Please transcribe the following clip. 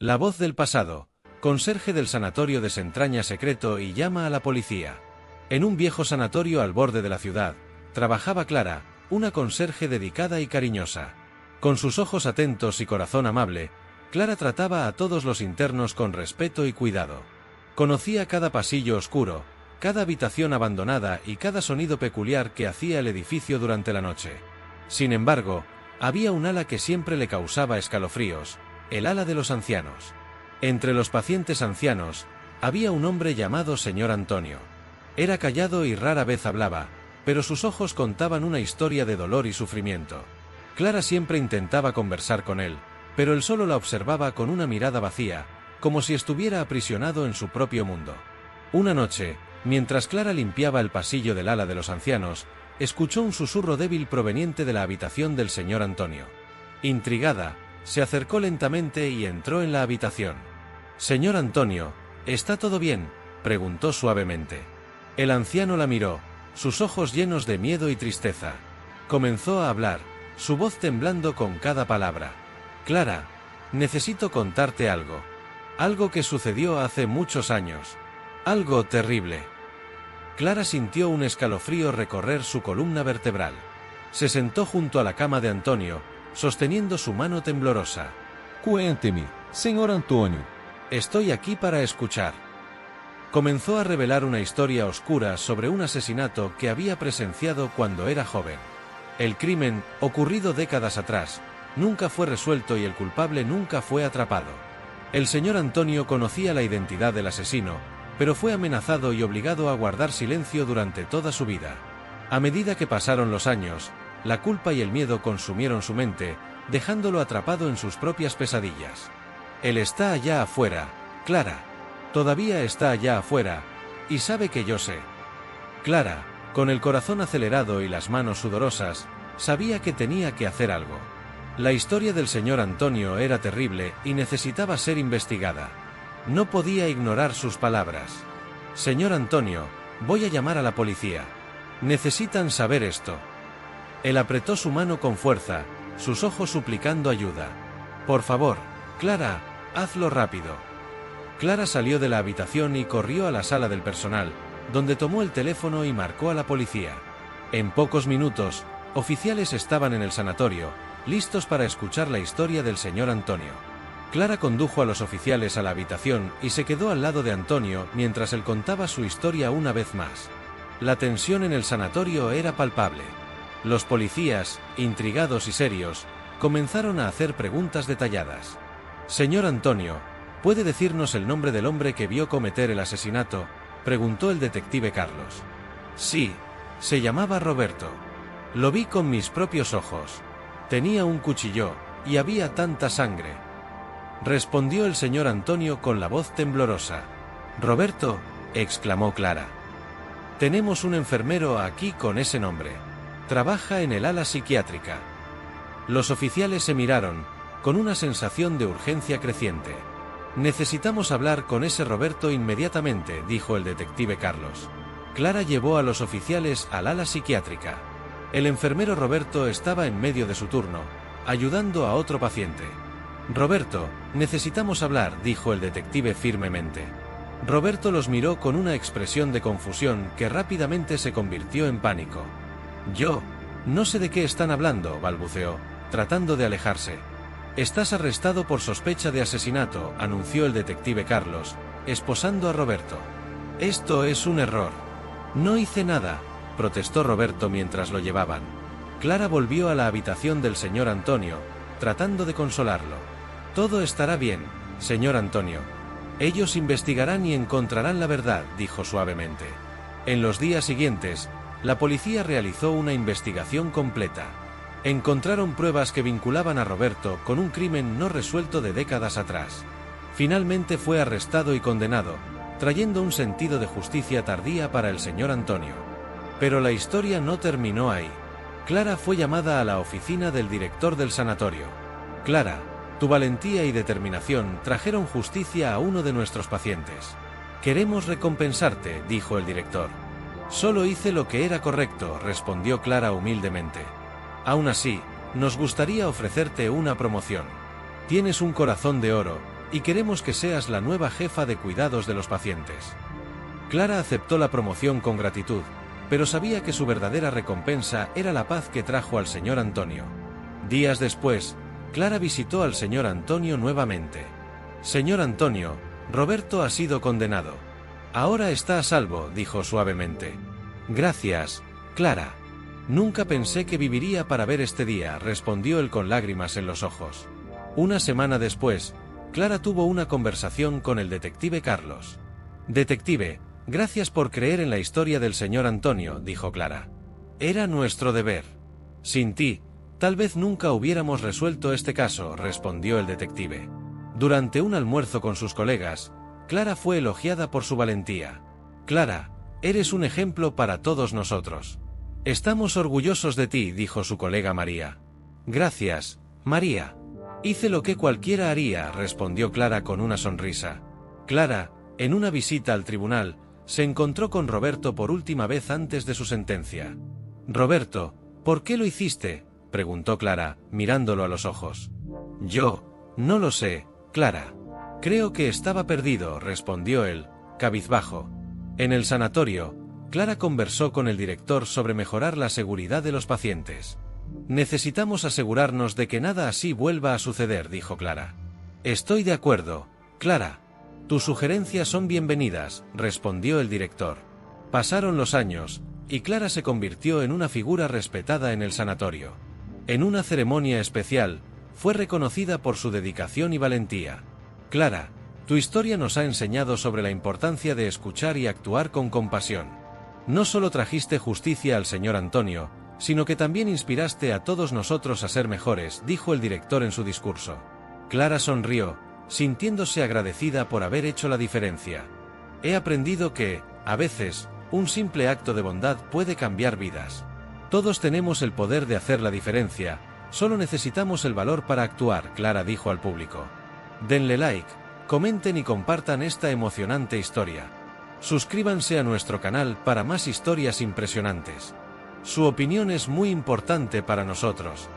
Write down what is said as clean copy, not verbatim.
La voz del pasado. Conserje del sanatorio desentraña secreto y llama a la policía. En un viejo sanatorio al borde de la ciudad, trabajaba Clara, una conserje dedicada y cariñosa. Con sus ojos atentos y corazón amable, Clara trataba a todos los internos con respeto y cuidado. Conocía cada pasillo oscuro, cada habitación abandonada y cada sonido peculiar que hacía el edificio durante la noche. Sin embargo, había un ala que siempre le causaba escalofríos, el ala de los ancianos. Entre los pacientes ancianos, había un hombre llamado señor Antonio. Era callado y rara vez hablaba, pero sus ojos contaban una historia de dolor y sufrimiento. Clara siempre intentaba conversar con él, pero él solo la observaba con una mirada vacía, como si estuviera aprisionado en su propio mundo. Una noche, mientras Clara limpiaba el pasillo del ala de los ancianos, escuchó un susurro débil proveniente de la habitación del señor Antonio. Intrigada, se acercó lentamente y entró en la habitación. «Señor Antonio, ¿está todo bien?», preguntó suavemente. El anciano la miró, sus ojos llenos de miedo y tristeza. Comenzó a hablar, su voz temblando con cada palabra. «Clara, necesito contarte algo. Algo que sucedió hace muchos años. Algo terrible». Clara sintió un escalofrío recorrer su columna vertebral. Se sentó junto a la cama de Antonio, sosteniendo su mano temblorosa. «Cuénteme, señor Antonio». «Estoy aquí para escuchar». Comenzó a revelar una historia oscura sobre un asesinato que había presenciado cuando era joven. El crimen, ocurrido décadas atrás, nunca fue resuelto y el culpable nunca fue atrapado. El señor Antonio conocía la identidad del asesino, pero fue amenazado y obligado a guardar silencio durante toda su vida. A medida que pasaron los años, la culpa y el miedo consumieron su mente, dejándolo atrapado en sus propias pesadillas. Él está allá afuera, Clara. Todavía está allá afuera, y sabe que yo sé. Clara, con el corazón acelerado y las manos sudorosas, sabía que tenía que hacer algo. La historia del señor Antonio era terrible y necesitaba ser investigada. No podía ignorar sus palabras. «Señor Antonio, voy a llamar a la policía. Necesitan saber esto». Él apretó su mano con fuerza, sus ojos suplicando ayuda. «Por favor, Clara, hazlo rápido». Clara salió de la habitación y corrió a la sala del personal, donde tomó el teléfono y marcó a la policía. En pocos minutos, oficiales estaban en el sanatorio, listos para escuchar la historia del señor Antonio. Clara condujo a los oficiales a la habitación y se quedó al lado de Antonio mientras él contaba su historia una vez más. La tensión en el sanatorio era palpable. Los policías, intrigados y serios, comenzaron a hacer preguntas detalladas. «Señor Antonio, ¿puede decirnos el nombre del hombre que vio cometer el asesinato?», preguntó el detective Carlos. «Sí, se llamaba Roberto. Lo vi con mis propios ojos. Tenía un cuchillo, y había tanta sangre», respondió el señor Antonio con la voz temblorosa. «¿Roberto?», exclamó Clara. «Tenemos un enfermero aquí con ese nombre. Trabaja en el ala psiquiátrica». Los oficiales se miraron, con una sensación de urgencia creciente. «Necesitamos hablar con ese Roberto inmediatamente», dijo el detective Carlos. Clara llevó a los oficiales al ala psiquiátrica. El enfermero Roberto estaba en medio de su turno, ayudando a otro paciente. «Roberto, necesitamos hablar», dijo el detective firmemente. Roberto los miró con una expresión de confusión que rápidamente se convirtió en pánico. «Yo no sé de qué están hablando», balbuceó, tratando de alejarse. «Estás arrestado por sospecha de asesinato», anunció el detective Carlos, esposando a Roberto. «Esto es un error». «No hice nada», protestó Roberto mientras lo llevaban. Clara volvió a la habitación del señor Antonio, tratando de consolarlo. «Todo estará bien, señor Antonio. Ellos investigarán y encontrarán la verdad», dijo suavemente. En los días siguientes, la policía realizó una investigación completa. Encontraron pruebas que vinculaban a Roberto con un crimen no resuelto de décadas atrás. Finalmente fue arrestado y condenado, trayendo un sentido de justicia tardía para el señor Antonio. Pero la historia no terminó ahí. Clara fue llamada a la oficina del director del sanatorio. «Clara, tu valentía y determinación trajeron justicia a uno de nuestros pacientes. Queremos recompensarte», dijo el director. «Solo hice lo que era correcto», respondió Clara humildemente. «Aún así, nos gustaría ofrecerte una promoción. Tienes un corazón de oro, y queremos que seas la nueva jefa de cuidados de los pacientes. Clara aceptó la promoción con gratitud, pero sabía que su verdadera recompensa era la paz que trajo al señor Antonio. Días después, Clara visitó al señor Antonio nuevamente. «Señor Antonio, Roberto ha sido condenado. Ahora está a salvo», dijo suavemente. «Gracias, Clara. Nunca pensé que viviría para ver este día», respondió él con lágrimas en los ojos. Una semana después, Clara tuvo una conversación con el detective Carlos. «Detective, gracias por creer en la historia del señor Antonio», dijo Clara. «Era nuestro deber. Sin ti, tal vez nunca hubiéramos resuelto este caso», respondió el detective. Durante un almuerzo con sus colegas, Clara fue elogiada por su valentía. «Clara, eres un ejemplo para todos nosotros. Estamos orgullosos de ti», dijo su colega María. «Gracias, María. Hice lo que cualquiera haría», respondió Clara con una sonrisa. Clara, en una visita al tribunal, se encontró con Roberto por última vez antes de su sentencia. «Roberto, ¿por qué lo hiciste?», preguntó Clara, mirándolo a los ojos. «Yo, no lo sé, Clara. Creo que estaba perdido», respondió él, cabizbajo. En el sanatorio, Clara conversó con el director sobre mejorar la seguridad de los pacientes. «Necesitamos asegurarnos de que nada así vuelva a suceder», dijo Clara. «Estoy de acuerdo, Clara. Tus sugerencias son bienvenidas», respondió el director. Pasaron los años, y Clara se convirtió en una figura respetada en el sanatorio. En una ceremonia especial, fue reconocida por su dedicación y valentía. «Clara, tu historia nos ha enseñado sobre la importancia de escuchar y actuar con compasión. No solo trajiste justicia al señor Antonio, sino que también inspiraste a todos nosotros a ser mejores», dijo el director en su discurso. Clara sonrió, sintiéndose agradecida por haber hecho la diferencia. «He aprendido que, a veces, un simple acto de bondad puede cambiar vidas. Todos tenemos el poder de hacer la diferencia, solo necesitamos el valor para actuar», Clara dijo al público. Denle like, comenten y compartan esta emocionante historia. Suscríbanse a nuestro canal para más historias impresionantes. Su opinión es muy importante para nosotros.